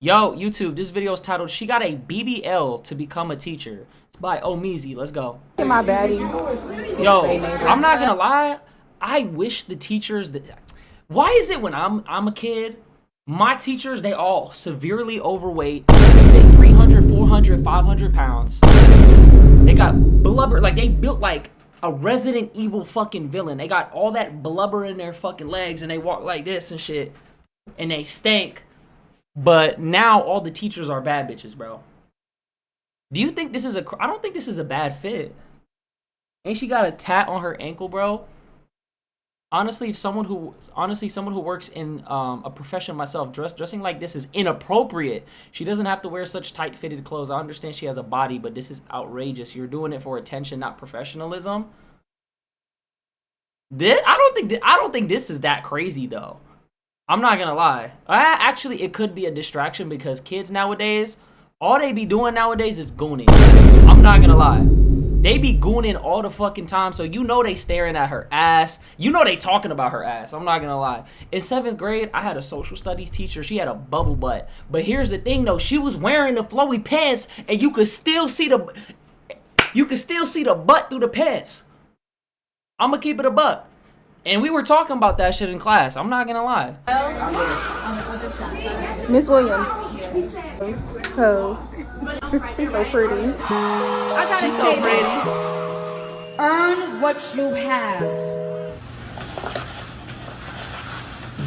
Yo, YouTube, this video is titled She Got a BBL to Become a Teacher. It's by Omizi. Let's go. My baddie. Yo, I'm not gonna lie. I wish the teachers that. Why is it when I'm a kid, my teachers, they all severely overweight. They 300, 400, 500 pounds. They got blubber, like they built like a Resident Evil fucking villain. They got all that blubber in their fucking legs and they walk like this and shit. And they stink. But now all the teachers are bad bitches, bro. Do you think this is I don't think this is a bad fit. Ain't she got a tat on her ankle, bro? Honestly, someone who works in a profession myself, dressing like this is inappropriate. She doesn't have to wear such tight-fitted clothes. I understand she has a body, but this is outrageous. You're doing it for attention, not professionalism. I don't think this is that crazy though. I'm not gonna lie. Actually, it could be a distraction because kids nowadays, all they be doing nowadays is gooning. I'm not gonna lie. They be gooning all the fucking time, so you know they staring at her ass. You know they talking about her ass. I'm not gonna lie. In 7th grade, I had a social studies teacher. She had a bubble butt. But here's the thing though, she was wearing the flowy pants and you could still see the butt through the pants. I'ma keep it a buck. And we were talking about that shit in class. I'm not gonna lie. Miss Williams. Pose. She's so pretty. I gotta She's so say pretty. this. Earn what you have.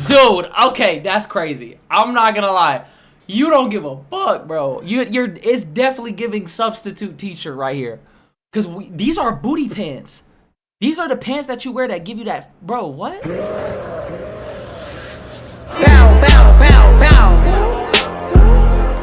Dude, okay, that's crazy. I'm not gonna lie. You don't give a fuck, bro. It's definitely giving substitute teacher right here. Cause these are booty pants. These are the pants that you wear that give you that, bro, what? Bow, bow, bow, bow.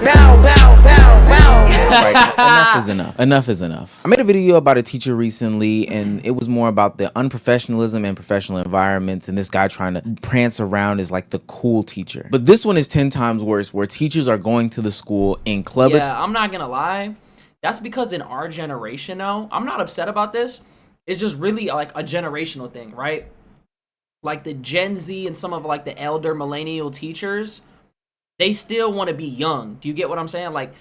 Bow, bow, bow, bow. Right, enough is enough. Enough is enough. I made a video about a teacher recently, and it was more about the unprofessionalism and professional environments, and this guy trying to prance around as like the cool teacher. But this one is 10 times worse, where teachers are going to the school in club. Yeah, I'm not gonna lie. That's because in our generation, though, I'm not upset about this. It's just really like a generational thing, right? Like the Gen Z and some of like the elder millennial teachers, they still want to be young. Do you get what I'm saying? Like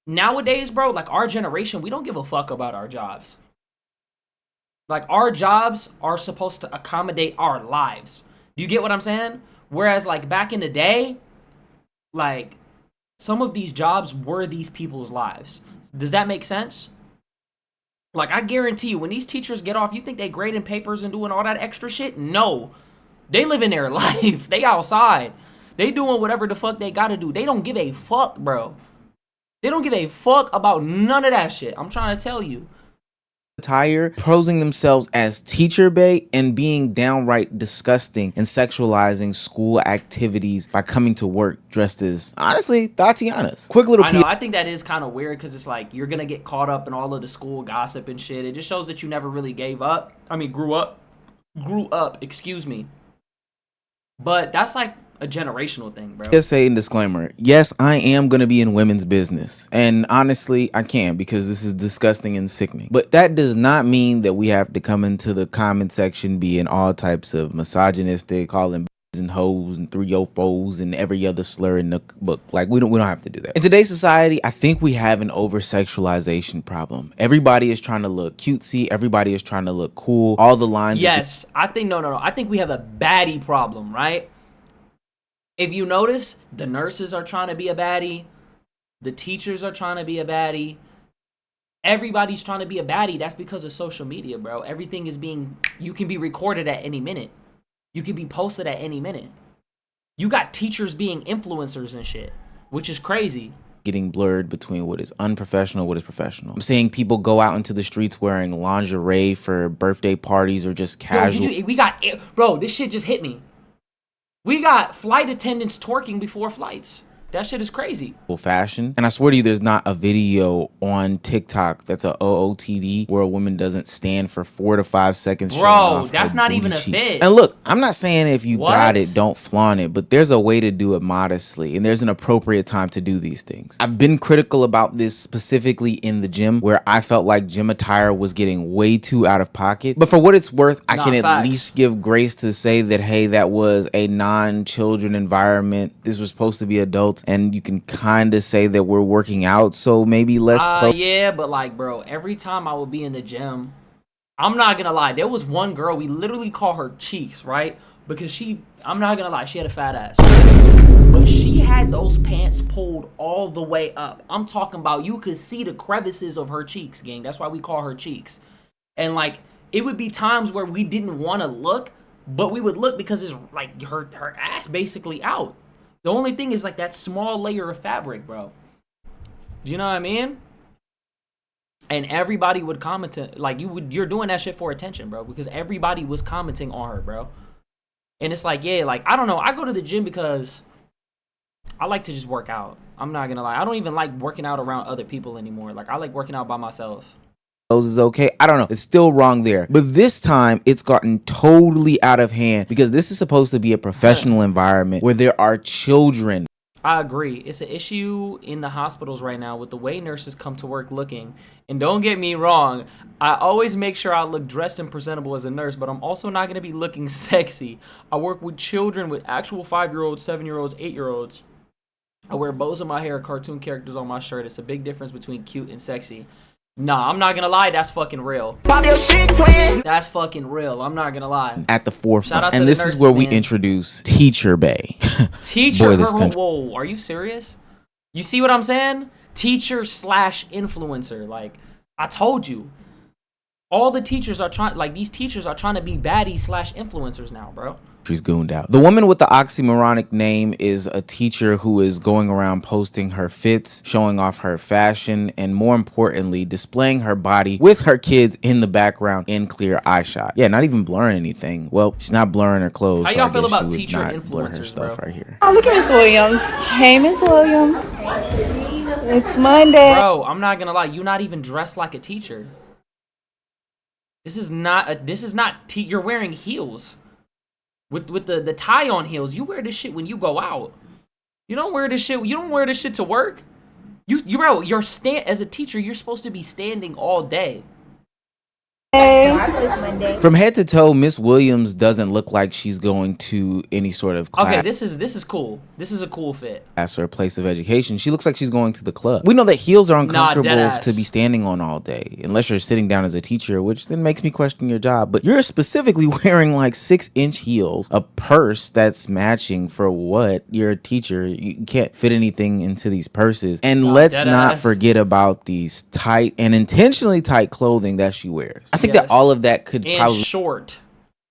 nowadays, bro, like our generation, we don't give a fuck about our jobs. Like our jobs are supposed to accommodate our lives. Do you get what I'm saying? Whereas like back in the day, like some of these jobs were these people's lives. Does that make sense? Like, I guarantee you, when these teachers get off, you think they grading papers and doing all that extra shit? No. They living their life. They outside. They doing whatever the fuck they gotta do. They don't give a fuck, bro. They don't give a fuck about none of that shit. I'm trying to tell you. Attire, posing themselves as teacher bait, and being downright disgusting and sexualizing school activities by coming to work dressed as, honestly, Tatiana's. Quick little I know, I think that is kind of weird because it's like you're gonna get caught up in all of the school gossip and shit. It just shows that you never really gave up. I mean, grew up, excuse me. But that's like a generational thing, bro. Just say in disclaimer, yes, I am going to be in women's business. And honestly, I can because this is disgusting and sickening. But that does not mean that we have to come into the comment section being all types of misogynistic, calling and hoes and 304s and every other slur in the book. Like we don't have to do that. In today's society, I think we have an over-sexualization problem. Everybody is trying to look cutesy. Everybody is trying to look cool. All the lines. Yes, I think no. I think we have a baddie problem, right? If you notice, the nurses are trying to be a baddie. The teachers are trying to be a baddie. Everybody's trying to be a baddie. That's because of social media, bro. Everything is you can be recorded at any minute. You can be posted at any minute. You got teachers being influencers and shit, which is crazy. Getting blurred between what is unprofessional, what is professional. I'm seeing people go out into the streets wearing lingerie for birthday parties or just casual. Yo, bro, this shit just hit me. We got flight attendants twerking before flights. That shit is crazy. Fashion. And I swear to you, there's not a video on TikTok that's a OOTD where a woman doesn't stand for 4 to 5 seconds. Bro, that's not even a fit. And look, I'm not saying if you got it, don't flaunt it, but there's a way to do it modestly, and there's an appropriate time to do these things. I've been critical about this specifically in the gym, where I felt like gym attire was getting way too out of pocket. But for what it's worth, I can at least give grace to say that, hey, that was a non-children environment. This was supposed to be adults. out, and you can kind of say that we're working out, so maybe less clothes. Yeah, but like, bro, every time I would be in the gym, I'm not gonna lie, there was one girl, we literally call her Cheeks, right? Because I'm not gonna lie, she had a fat ass. But she had those pants pulled all the way up. I'm talking about you could see the crevices of her cheeks, gang. That's why we call her Cheeks. And like, it would be times where we didn't want to look, but we would look because it's like her ass basically out. The only thing is like that small layer of fabric, bro. Do you know what I mean? And everybody would comment, like you're doing that shit for attention, bro, because everybody was commenting on her, bro. And it's like, yeah, like, I don't know. I go to the gym because I like to just work out. I'm not gonna lie. I don't even like working out around other people anymore. Like, I like working out by myself. Is okay. I don't know. It's still wrong there. But this time it's gotten totally out of hand because this is supposed to be a professional environment where there are children. I agree. It's an issue in the hospitals right now with the way nurses come to work looking. And don't get me wrong, I always make sure I look dressed and presentable as a nurse, but I'm also not going to be looking sexy. I work with children, with actual 5-year-olds, 7-year-olds, 8-year-olds. I wear bows in my hair, cartoon characters on my shirt. It's a big difference between cute and sexy. Nah, I'm not gonna lie, that's fucking real. That's fucking real. I'm not gonna lie. At the forefront. Shout out and to this the is nurses, where we man. introduce Teacher Bay. Teacher, Boy, this country. whoa, are you serious? You see what I'm saying? Teacher / influencer. Like, I told you. All the teachers are trying, like, these teachers are trying to be baddies / influencers now, bro. She's gooned out. The woman with the oxymoronic name is a teacher who is going around posting her fits, showing off her fashion, and more importantly, displaying her body with her kids in the background in clear eye shot. Yeah, not even blurring anything. Well, she's not blurring her clothes. How so y'all I feel guess about she would teacher not blur her influencers, stuff bro? right here. Oh, look at Miss Williams. Hey, Miss Williams. It's Monday. Bro, I'm not gonna lie, you're not even dressed like a teacher. This is not you're wearing heels. With the tie on heels. You wear this shit when you go out. You don't wear this shit to work. Bro, as a teacher, you're supposed to be standing all day. From head to toe, Miss Williams doesn't look like she's going to any sort of class. Okay, this is cool. This is a cool fit. Or a place of education. She looks like she's going to the club. We know that heels are uncomfortable deadass. to be standing on all day, unless you're sitting down as a teacher, which then makes me question your job. But you're specifically wearing like 6-inch heels, a purse that's matching for what? You're a teacher. You can't fit anything into these purses. And let's not forget about these tight and intentionally tight clothing that she wears. I think that all of that could probably short.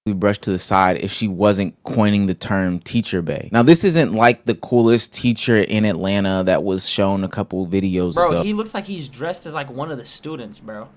We brushed to the side if she wasn't coining the term Teacher Bay. Now, this isn't like the coolest teacher in Atlanta that was shown a couple videos ago. Bro, he looks like he's dressed as like one of the students, bro.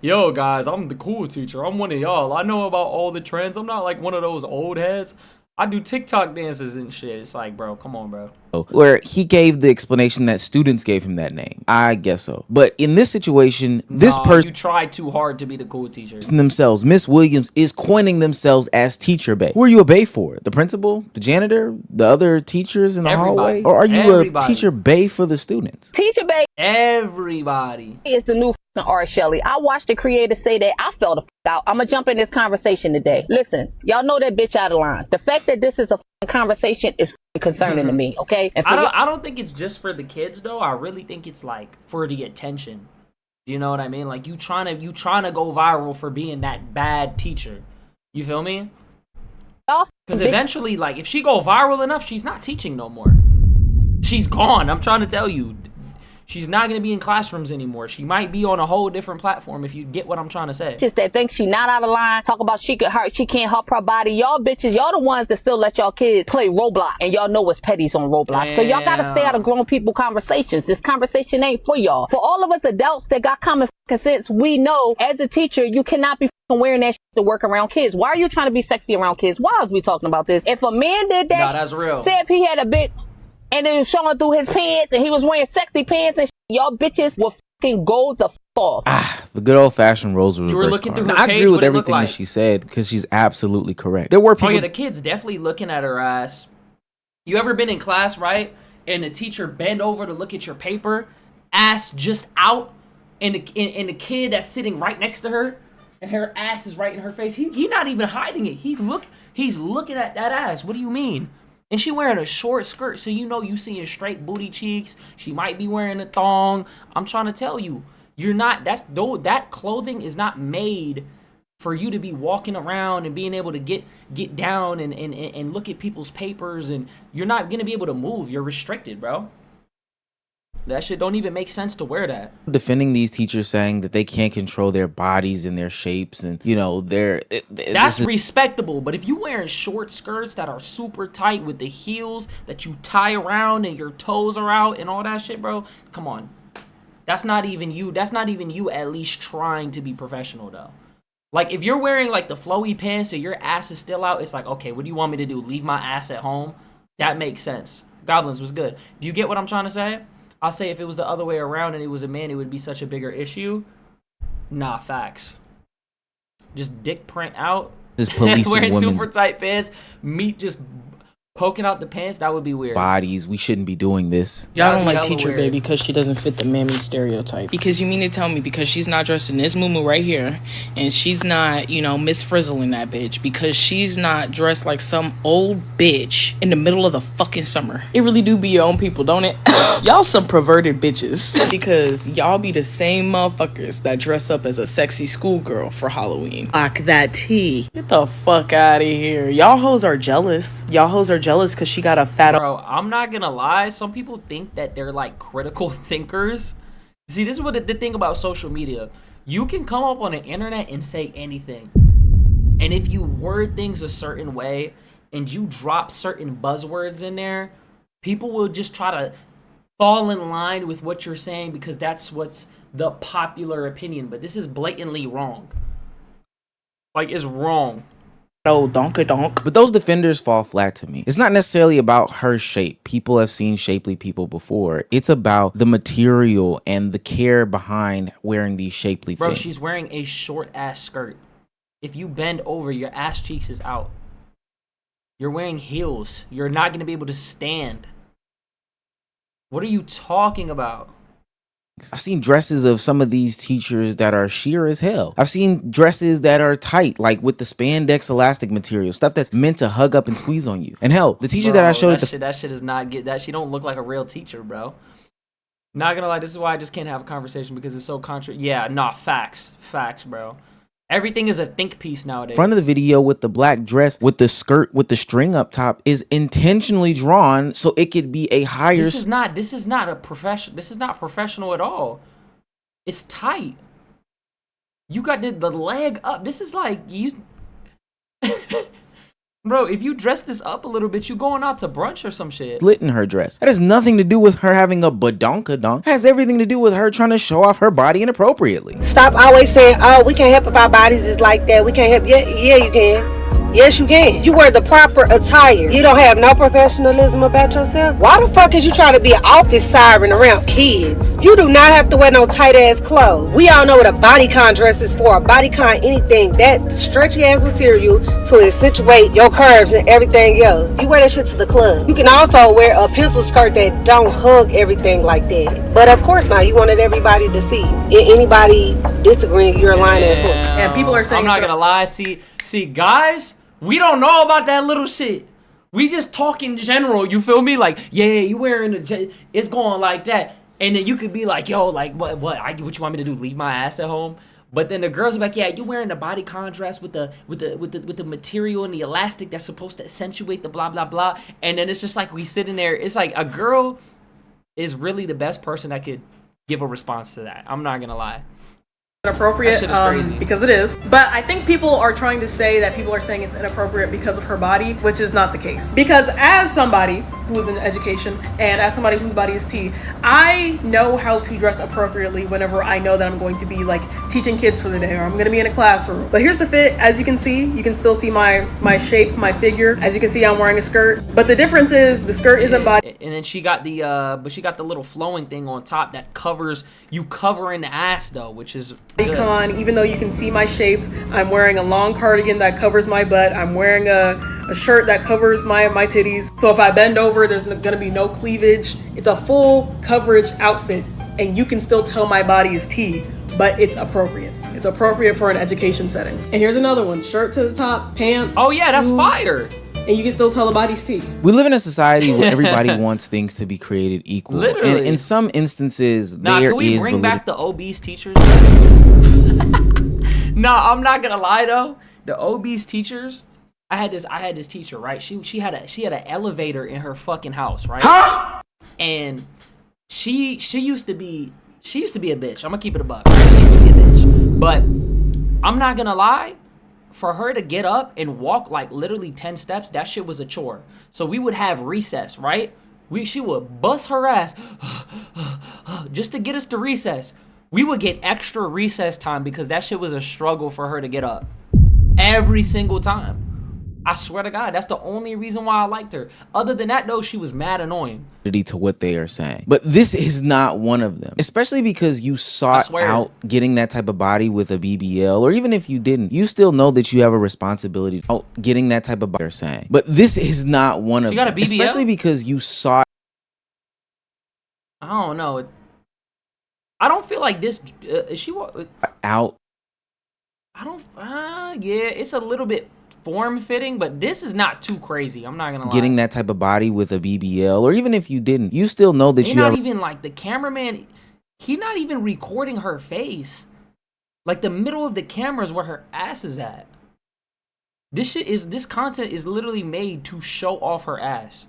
Yo, guys, I'm the cool teacher. I'm one of y'all. I know about all the trends. I'm not like one of those old heads. I do TikTok dances and shit. It's like, bro, come on, bro. Where he gave the explanation that students gave him that name. I guess so. But in this situation, this person... You tried too hard to be the cool teacher. ...themselves, Miss Williams is coining themselves as Teacher Bay. Who are you a Bay for? The principal? The janitor? The other teachers in the hallway? Or are you a Teacher Bay for the students? Teacher Bay. Everybody. It's the new R. Shelley. I watched the creator say that. I fell the out. I'm gonna jump in this conversation today. Listen, y'all know that bitch out of line. The fact that this is a conversation is concerning to me, okay? And I don't think it's just for the kids though. I really think it's like for the attention. You know what I mean? Like you trying to go viral for being that bad teacher. You feel me? Because eventually, like if she go viral enough, she's not teaching no more. She's gone. I'm trying to tell you. She's not going to be in classrooms anymore. She might be on a whole different platform if you get what I'm trying to say. Just that think she not out of line. Talk about she can't help her body. Y'all bitches, y'all the ones that still let y'all kids play Roblox. And y'all know what's petties on Roblox. Damn. So y'all got to stay out of grown people conversations. This conversation ain't for y'all. For all of us adults that got common sense, we know as a teacher, you cannot be wearing that shit to work around kids. Why are you trying to be sexy around kids? Why is we talking about this? If a man did that, that's real. Say if he had a big... and then showing through his pants and he was wearing sexy pants and y'all bitches will fucking go the off. The good old-fashioned roles reverse. You were looking through her I page, agree with what it everything looked like. that she said because she's absolutely correct. There were people... Oh yeah, the kid's definitely looking at her ass. You ever been in class, right? And the teacher bend over to look at your paper, ass just out, and the kid that's sitting right next to her, and her ass is right in her face. He not even hiding it. He's looking at that ass. What do you mean? And she wearing a short skirt, so you know you seeing straight booty cheeks. She might be wearing a thong. I'm trying to tell you, you're not. That clothing is not made for you to be walking around and being able to get down and look at people's papers, and you're not gonna be able to move. You're restricted, bro. That shit don't even make sense to wear that. Defending these teachers, saying that they can't control their bodies and their shapes, and you know that's respectable. But if you wearing short skirts that are super tight with the heels that you tie around and your toes are out and all that shit, bro, come on. That's not even you. That's not even you at least trying to be professional though. Like if you're wearing like the flowy pants and your ass is still out, it's like, okay, what do you want me to do? Leave my ass at home? That makes sense. Goblins was good. Do you get what I'm trying to say? I'll say if it was the other way around and it was a man, it would be such a bigger issue. Nah, facts. Just dick print out. This policing wearing women's super tight pants, meat just poking out the pants. That would be weird. bodies. We shouldn't be doing this. Y'all That'd don't be like hella Teacher weird. Baby because she doesn't fit the mammy stereotype. Because you mean to tell me because she's not dressed in this muumuu right here, and she's not, you know, Miss Frizzle in that bitch, because she's not dressed like some old bitch in the middle of the fucking summer. It really do be your own people, don't it? Y'all some perverted bitches. Because y'all be the same motherfuckers that dress up as a sexy schoolgirl for Halloween. Like that tea. Get the fuck out of here. Y'all hoes are jealous. Y'all hoes are jealous because she got a fat Bro, I'm not gonna lie. Some people think that they're like critical thinkers. See, this is what the thing about social media. You can come up on the internet and say anything. And if you word things a certain way and you drop certain buzzwords in there, people will just try to fall in line with what you're saying because that's what's the popular opinion. But this is blatantly wrong. Like, it's wrong. old donk. But those defenders fall flat to me. It's not necessarily about her shape. People have seen shapely people before. It's about the material and the care behind wearing these shapely Bro, things. she's wearing a short ass skirt. If you bend over, your ass cheeks is out. You're wearing heels. You're not going to be able to stand. What are you talking about? I've seen dresses of some of these teachers that are sheer as hell. I've seen dresses that are tight, like with the spandex elastic material, stuff that's meant to hug up and squeeze on you. And hell, the teacher that I showed that shit is not get that. She don't look like a real teacher, bro. Not gonna lie, this is why I just can't have a conversation because it's so Yeah, nah, facts, bro. Everything is a think piece nowadays. front of the video with the black dress with the skirt with the string up top is intentionally drawn so it could be a higher. This is not a profession. This is not professional at all. It's tight. You got the leg up. This is like you. Bro, if you dress this up a little bit, you going out to brunch or some shit. Slit in her dress. That has nothing to do with her having a badonkadonk. It has everything to do with her trying to show off her body inappropriately. Stop always saying, oh, we can't help if our bodies is like that. We can't help. Yeah, you can. Yes, you can. You wear the proper attire. You don't have no professionalism about yourself. Why the fuck is you trying to be an office siren around kids? You do not have to wear no tight ass clothes. We all know what a bodycon dress is for. A bodycon, anything, that stretchy ass material to accentuate your curves and everything else. You wear that shit to the club. You can also wear a pencil skirt that don't hug everything like that. But of course not. You wanted everybody to see. Anybody disagreeing, you're a lying ass woman. And people are saying I'm not gonna lie. See, guys, we don't know about that little shit. We just talk in general. You feel me? Like, yeah, you wearing it's going like that, and then you could be like, yo, like, what you want me to do? Leave my ass at home? But then the girls are like, yeah, you wearing the body contrast with the material and the elastic that's supposed to accentuate the blah blah blah, and then it's just like we sitting there. It's like a girl is really the best person that could give a response to that. I'm not gonna lie. Inappropriate That shit is crazy. because it is, but I think people are trying to say that people are saying it's inappropriate because of her body, which is not the case. Because as somebody who is in education and as somebody whose body is tea, I know how to dress appropriately whenever I know that I'm going to be like teaching kids for the day or I'm going to be in a classroom. But here's the fit. As you can see, you can still see my shape, my figure. As you can see, I'm wearing a skirt, but the difference is the skirt isn't body. And then she got the little flowing thing on top that covers you covering the ass though, which is good. Icon, even though you can see my shape. I'm wearing a long cardigan that covers my butt. I'm wearing a shirt that covers my titties. So if I bend over, there's gonna be no cleavage. It's a full coverage outfit, and you can still tell my body is tea, but it's appropriate. It's appropriate for an education setting. And here's another one: shirt to the top, pants. Oh yeah, that's shoes. fire. and you can still tell a body's T. We live in a society where everybody wants things to be created equal. Literally. And in some instances, Nah, there can we is bring back validity. the obese teachers? No, I'm not gonna lie though. The obese teachers, I had this teacher, right? She had an elevator in her fucking house, right? Huh? And she used to be a bitch. I'm gonna keep it a buck. Right? She used to be a bitch. But I'm not gonna lie, for her to get up and walk like literally 10 steps, that shit was a chore. So we would have recess, right? She would bust her ass just to get us to recess. We would get extra recess time because that shit was a struggle for her to get up. Every single time. I swear to God, that's the only reason why I liked her. Other than that, though, she was mad annoying. To what they are saying. But this is not one of them. Especially because you sought out getting that type of body with a BBL, or even if you didn't, you still know that you have a responsibility out getting that type of body, they're saying. But this is not one of She got them. a BBL? Especially because you sought I don't know. I don't feel like this. She out. I don't. Yeah, it's a little bit form fitting, but this is not too crazy. I'm not gonna lie. Getting that type of body with a BBL, or even if you didn't, you still know that They're you not have. even like the cameraman. He's not even recording her face. Like the middle of the camera is where her ass is at. This content is literally made to show off her ass.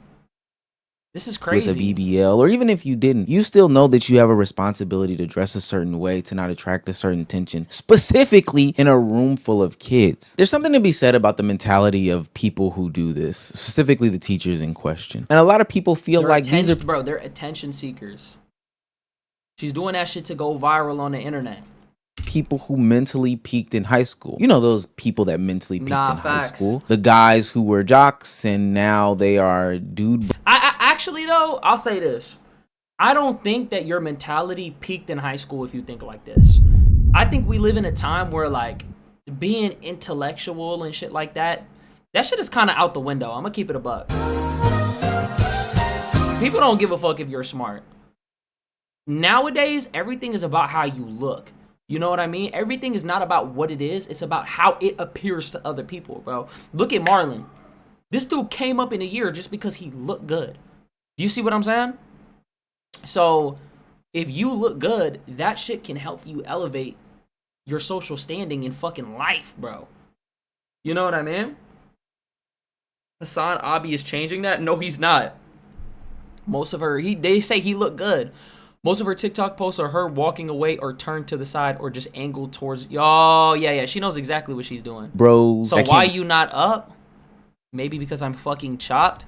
This is crazy. With a BBL, or even if you didn't, you still know that you have a responsibility to dress a certain way to not attract a certain attention, specifically in a room full of kids. There's something to be said about the mentality of people who do this, specifically the teachers in question. And a lot of people feel like these are they're attention seekers. She's doing that shit to go viral on the internet. people who mentally peaked in high school. You know those people that mentally peaked in high facts. school? The guys who were jocks and now they are dude. I actually though, I'll say this. I don't think that your mentality peaked in high school if you think like this. I think we live in a time where like being intellectual and shit like that shit is kind of out the window. I'm gonna keep it a buck. People don't give a fuck if you're smart. Nowadays, everything is about how you look. You know what I mean? Everything is not about what it is. It's about how it appears to other people, bro. Look at Marlon. This dude came up in a year just because he looked good. Do you see what I'm saying? So, if you look good, that shit can help you elevate your social standing in fucking life, bro. You know what I mean? Hassan Abi is changing that? No, he's not. Most of her, they say he looked good. Most of her TikTok posts are her walking away or turned to the side or just angled towards. Oh, yeah. She knows exactly what she's doing. Bros. So why you not up? Maybe because I'm fucking chopped.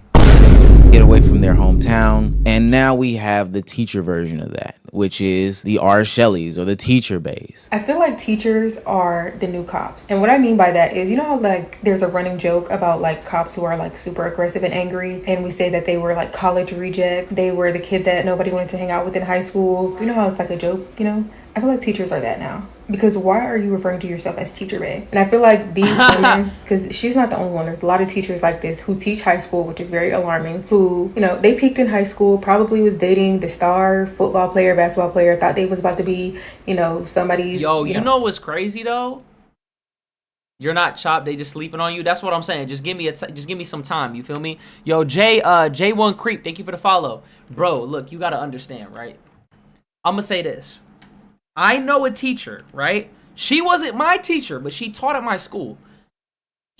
Get away from their hometown. And now we have the teacher version of that, which is the R. Shelleys or the teacher base. I feel like teachers are the new cops. And what I mean by that is, you know how like there's a running joke about like cops who are like super aggressive and angry, and we say that they were like college rejects. They were the kid that nobody wanted to hang out with in high school. You know how it's like a joke, you know? I feel like teachers are that now. Because why are you referring to yourself as Teacher Bae? And I feel like these women, because she's not the only one. There's a lot of teachers like this who teach high school, which is very alarming, who, you know, they peaked in high school, probably was dating the star football player, basketball player, thought they was about to be, you know, somebody's... Yo, you know what's crazy, though? You're not chopped, they just sleeping on you. That's what I'm saying. Just give me some time, you feel me? Yo, J1 Creep, thank you for the follow. Bro, look, you got to understand, right? I'm going to say this. I know a teacher, right? She wasn't my teacher, but she taught at my school.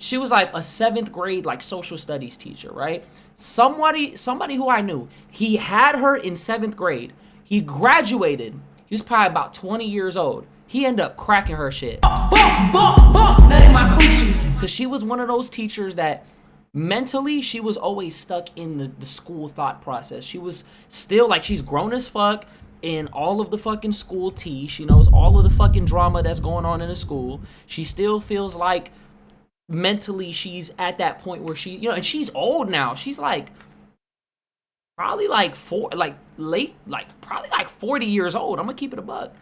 She was like a 7th grade like social studies teacher, right? Somebody who I knew, he had her in 7th grade. He graduated. He was probably about 20 years old. He ended up cracking her shit. Because she was one of those teachers that mentally she was always stuck in the school thought process. She was still like, she's grown as fuck. In all of the fucking school tea. She knows all of the fucking drama that's going on in the school. She still feels like mentally she's at that point where she, you know, and she's old now. She's like probably like probably like 40 years old. I'm gonna keep it a buck.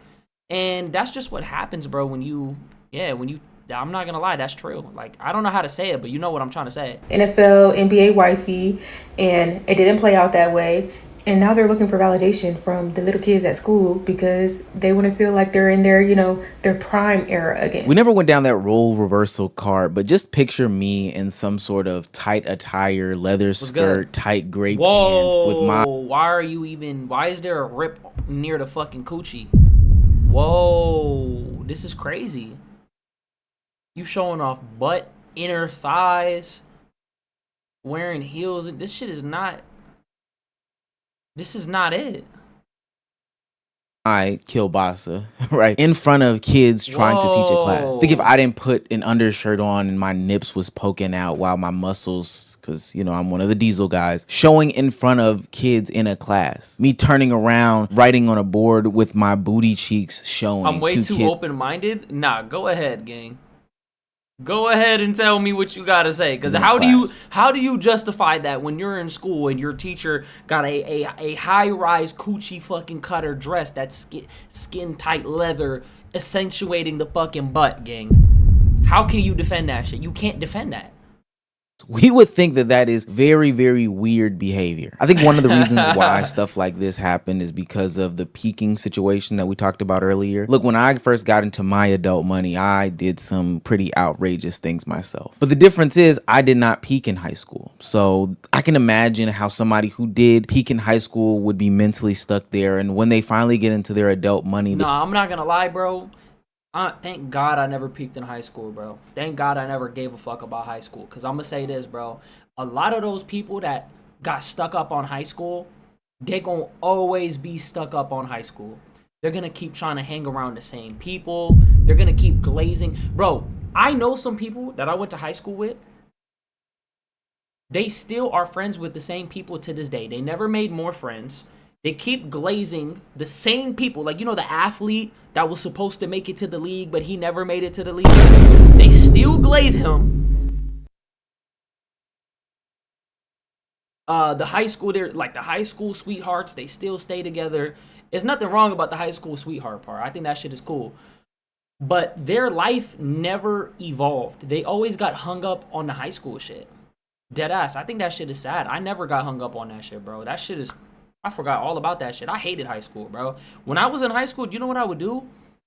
And that's just what happens, bro, when you I'm not gonna lie, that's true. Like, I don't know how to say it, but you know what I'm trying to say. NFL, NBA wifey, and it didn't play out that way. And now they're looking for validation from the little kids at school because they want to feel like they're in their, their prime era again. We never went down that role reversal card, but just picture me in some sort of tight attire, leather skirt, tight gray pants with my... Why is there a rip near the fucking coochie? Whoa, this is crazy. You showing off butt, inner thighs, wearing heels. This shit is not... This is not it. Kielbasa, right? In front of kids trying to teach a class. Think if I didn't put an undershirt on and my nips was poking out while my muscles, because, I'm one of the diesel guys, showing in front of kids in a class. Me turning around, writing on a board with my booty cheeks showing. I'm way too open-minded? Nah, go ahead, gang. Go ahead and tell me what you gotta say, because how do you justify that when you're in school and your teacher got a high-rise coochie fucking cutter dress that's skin tight leather accentuating the fucking butt, gang? How can you defend that shit? You can't defend that. We would think that is very, very weird behavior. I think one of the reasons why stuff like this happened is because of the peaking situation that we talked about earlier. Look, when I first got into my adult money, I did some pretty outrageous things myself. But the difference is I did not peak in high school. So I can imagine how somebody who did peak in high school would be mentally stuck there. And when they finally get into their adult money... Nah, I'm not gonna lie, bro. Thank God I never peaked in high school, bro. Thank God I never gave a fuck about high school. Because I'm going to say this, bro. A lot of those people that got stuck up on high school, they going to always be stuck up on high school. They're going to keep trying to hang around the same people. They're going to keep glazing. Bro, I know some people that I went to high school with. They still are friends with the same people to this day. They never made more friends. They keep glazing the same people. Like, the athlete that was supposed to make it to the league, but he never made it to the league. They still glaze him. The high school, they're like the high school sweethearts. They still stay together. There's nothing wrong about the high school sweetheart part. I think that shit is cool. But their life never evolved. They always got hung up on the high school shit. Deadass. I think that shit is sad. I never got hung up on that shit, bro. That shit is... I forgot all about that shit. I hated high school, bro. When I was in high school, do you know what I would do?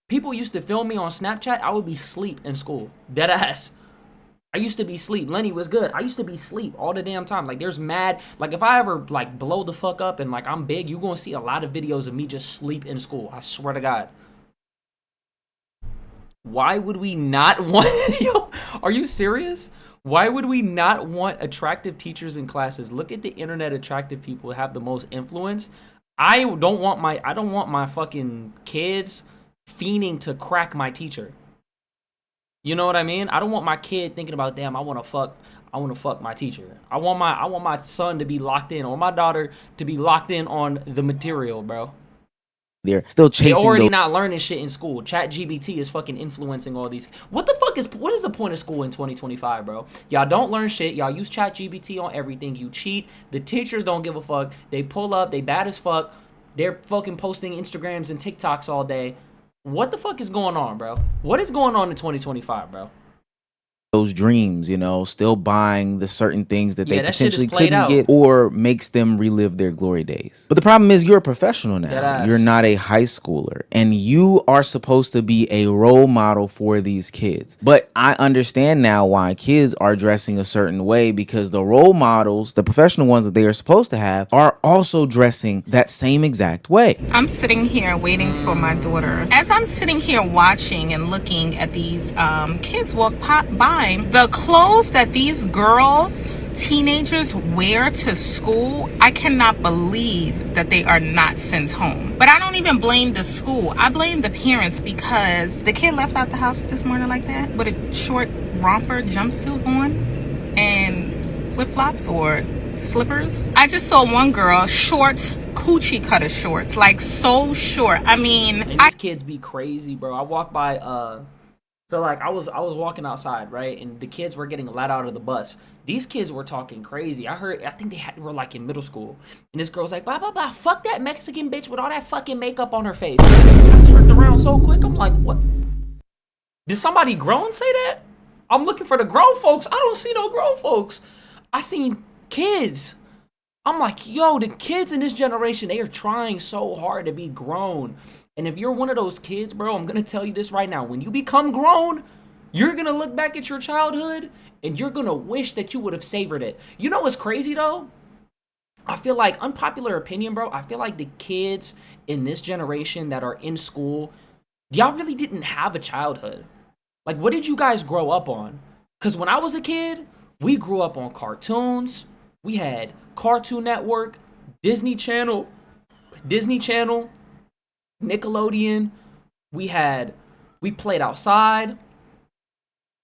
People used to film me on Snapchat. I would be asleep in school. Dead ass. I used to be asleep. Lenny was good. I used to be asleep all the damn time. Like, there's mad... Like, if I ever, like, blow the fuck up and, like, I'm big, you're gonna see a lot of videos of me just sleep in school. I swear to God. Why would we not want... Yo, are you serious? Why would we not want attractive teachers in classes? Look at the internet attractive people who have the most influence. I don't want my fucking kids fiending to crack my teacher. You know what I mean? I don't want my kid thinking about, damn, I want to fuck my teacher. I want my son to be locked in, or my daughter to be locked in on the material, bro. They're still chasing. They're already not learning shit in school. ChatGPT is fucking influencing all these. What is the point of school in 2025, bro? Y'all don't learn shit. Y'all use ChatGPT on everything. You cheat. The teachers don't give a fuck. They pull up. They bad as fuck. They're fucking posting Instagrams and TikToks all day. What the fuck is going on, bro? What is going on in 2025, bro? Those dreams, still buying the certain things that they that potentially couldn't couldn't get, or makes them relive their glory days. But the problem is you're a professional now. You're not a high schooler, and you are supposed to be a role model for these kids. But I understand now why kids are dressing a certain way, because the role models, the professional ones that they are supposed to have, are also dressing that same exact way. I'm sitting here waiting for my daughter. As I'm sitting here watching and looking at these kids walk by, the clothes that these girls, teenagers, wear to school, I cannot believe that they are not sent home. But I don't even blame the school. I blame the parents, because the kid left out the house this morning like that with a short romper jumpsuit on and flip-flops or slippers. I just saw one girl, shorts, coochie cutter shorts, like so short. I mean, and these kids be crazy, bro. I walked by so like I was walking outside, right, and the kids were getting let out of the bus. These kids were talking crazy. I think they were like in middle school, and this girl's like, blah blah blah, fuck that Mexican bitch with all that fucking makeup on her face. I turned around so quick, I'm like, what? Did somebody grown say that? I'm looking for the grown folks. I don't see no grown folks. I seen kids. I'm like, yo, the kids in this generation, they are trying so hard to be grown. And if you're one of those kids, bro, I'm gonna tell you this right now. When you become grown, you're gonna look back at your childhood and you're gonna wish that you would have savored it. You know what's crazy though? I feel like, unpopular opinion, bro, I feel like the kids in this generation that are in school, y'all really didn't have a childhood. Like, what did you guys grow up on? Because when I was a kid, we grew up on cartoons. We had Cartoon Network, Disney Channel, Nickelodeon. We played outside.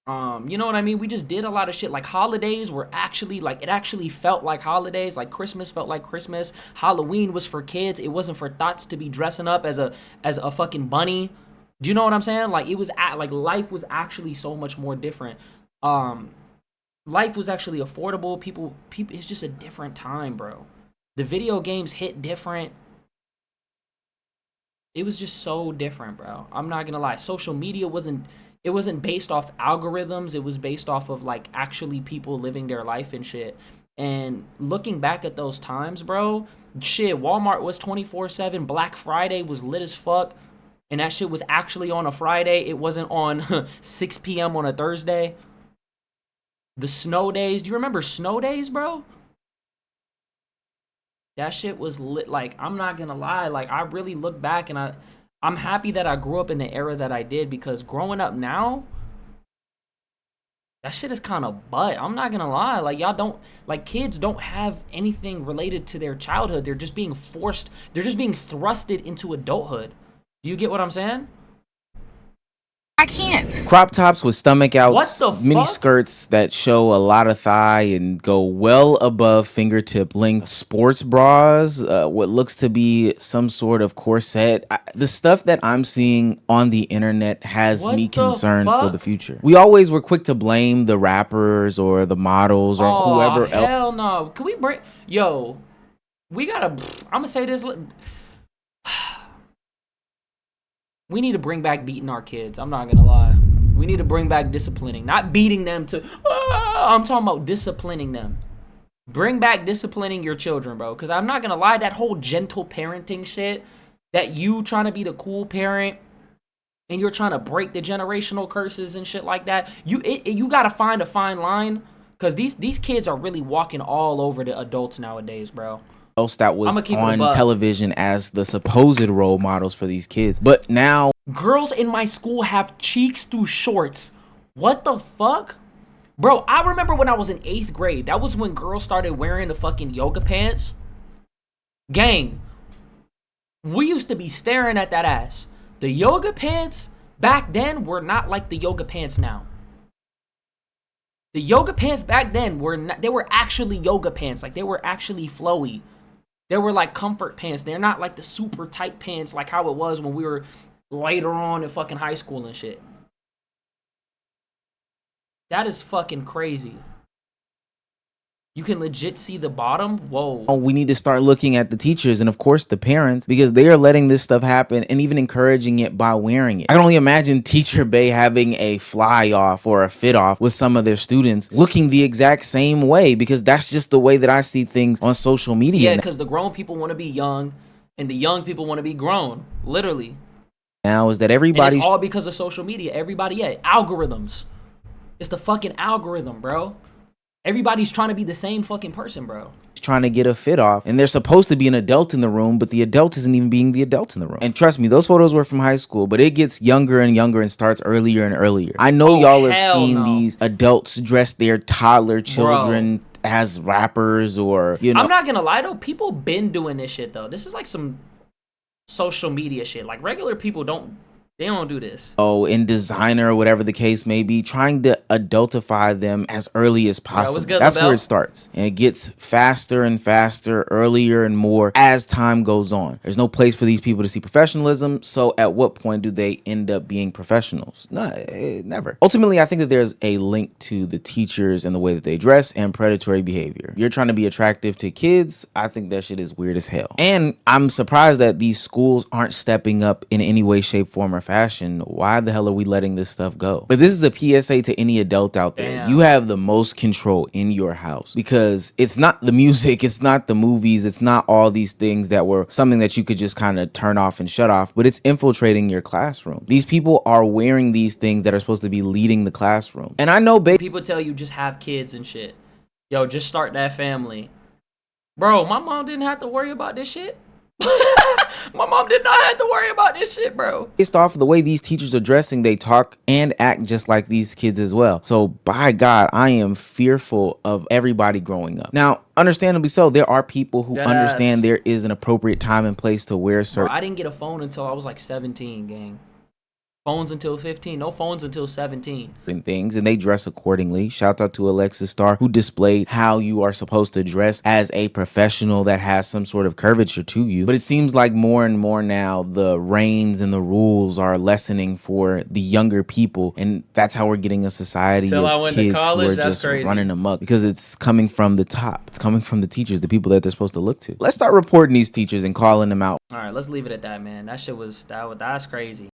You know what I mean? We just did a lot of shit. Like, holidays were actually, like, it actually felt like holidays. Like, Christmas felt like Christmas. Halloween was for kids. It wasn't for thoughts to be dressing up as a fucking bunny. Do you know what I'm saying? Like, it was like life was actually so much more different. Life was actually affordable. People, it's just a different time, bro. The video games hit different. It was just so different, bro. I'm not gonna lie. Social media wasn't based off algorithms. It was based off of, like, actually people living their life and shit. And looking back at those times, bro, shit, Walmart was 24/7. Black Friday was lit as fuck. And that shit was actually on a Friday. It wasn't on 6 p.m. on a Thursday. The snow days. Do you remember snow days, bro? That shit was lit. Like, I'm not gonna lie. Like, I really look back and I'm happy that I grew up in the era that I did, because growing up now, that shit is kind of butt. I'm not gonna lie. Like, kids don't have anything related to their childhood. They're just being forced. They're just being thrusted into adulthood. Do you get what I'm saying? I can't. Crop tops with stomach outs, What the mini fuck? skirts that show a lot of thigh and go well above fingertip length, sports bras, what looks to be some sort of corset. The stuff that I'm seeing on the internet has What me the concerned for fuck? the future. We always were quick to blame the rappers or the models or whoever else. Hell no. Can we bring... Yo, we gotta... I'm gonna say this... We need to bring back beating our kids. I'm not gonna lie. We need to bring back disciplining. Not beating them to... I'm talking about disciplining them. Bring back disciplining your children, bro. Because I'm not gonna lie, that whole gentle parenting shit, that you trying to be the cool parent and you're trying to break the generational curses and shit like that, you gotta find a fine line. Because these kids are really walking all over the adults nowadays, bro. Else that was I'ma keep it a on buck. television as the supposed role models for these kids. But now Girls in my school have cheeks through shorts. What the fuck? Bro, I remember when I was in 8th grade. That was when girls started wearing the fucking yoga pants. Gang, we used to be staring at that ass. The yoga pants back then were not like the yoga pants now. The yoga pants back then they were actually yoga pants. Like, they were actually flowy. They were like comfort pants. They're not like the super tight pants like how it was when we were later on in fucking high school and shit. That is fucking crazy. You can legit see the bottom. Whoa. we need to start looking at the teachers and of course the parents, because they are letting this stuff happen and even encouraging it by wearing it. I can only imagine Teacher Bay having a fly off or a fit off with some of their students looking the exact same way, because that's just the way that I see things on social media. Yeah, because the grown people want to be young and the young people want to be grown. Literally. Now is that And everybody's it's all because of social media. Algorithms. It's the fucking algorithm, bro. Everybody's trying to be the same fucking person, bro. trying to get a fit off, and there's supposed to be an adult in the room, but the adult isn't even being the adult in the room. And trust me, those photos were from high school, but it gets younger and younger and starts earlier and earlier. I know y'all have seen these adults dress their toddler children as rappers, or, you know. I'm not gonna lie though, people been doing this shit though. This is like some social media shit. Like, regular people don't do this. Oh, in designer or whatever the case may be, trying to adultify them as early as possible. That's where it starts. And it gets faster and faster, earlier and more as time goes on. There's no place for these people to see professionalism. So at what point do they end up being professionals? No, never. Ultimately, I think that there's a link to the teachers and the way that they dress and predatory behavior. You're trying to be attractive to kids. I think that shit is weird as hell. And I'm surprised that these schools aren't stepping up in any way, shape, form, or fashion fashion, why the hell are we letting this stuff go? But this is a PSA to any adult out there. Damn. You have the most control in your house, because it's not the music, it's not the movies, it's not all these things that were something that you could just kind of turn off and shut off, but it's infiltrating your classroom. These people are wearing these things that are supposed to be leading the classroom. And I know people tell you just have kids and shit. Yo, just start that family. Bro, my mom didn't have to worry about this shit. My mom did not have to worry about this shit, bro. Based off of the way these teachers are dressing, they talk and act just like these kids as well. So by God, I am fearful of everybody growing up. Now, understandably so, there are people who understand there is an appropriate time and place to wear certain. Bro, I didn't get a phone until I was like 17, gang. Phones until 15, no phones until 17. Things, and they dress accordingly. Shout out to Alexis Starr, who displayed how you are supposed to dress as a professional that has some sort of curvature to you. But it seems like more and more now the reins and the rules are lessening for the younger people, and that's how we're getting a society of kids who are just running amok, because it's coming from the top. It's coming from the teachers, the people that they're supposed to look to. Let's start reporting these teachers and calling them out. All right, let's leave it at that, man. That shit was that's crazy.